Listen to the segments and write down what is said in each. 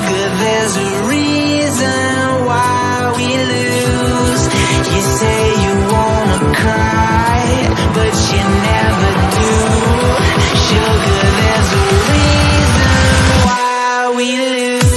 Sugar, there's a reason why we lose. You say you wanna cry, but you never do. Sugar, there's a reason why we lose.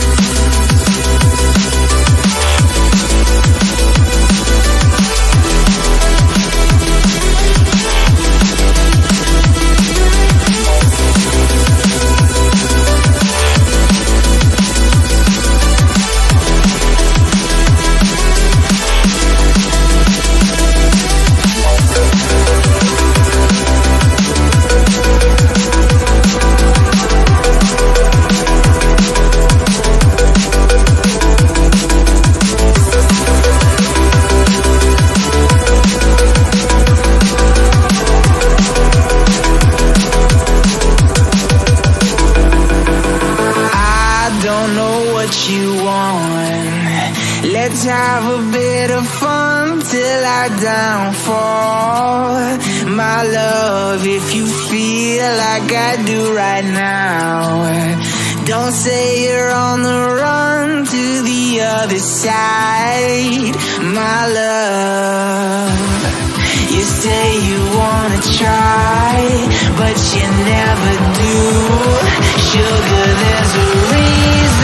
You want. Let's have a bit of fun till I downfall. My love, if you feel like I do right now, don't say you're on the run to the other side. My love, you say you wanna try, but you never do. Sugar, there's a reason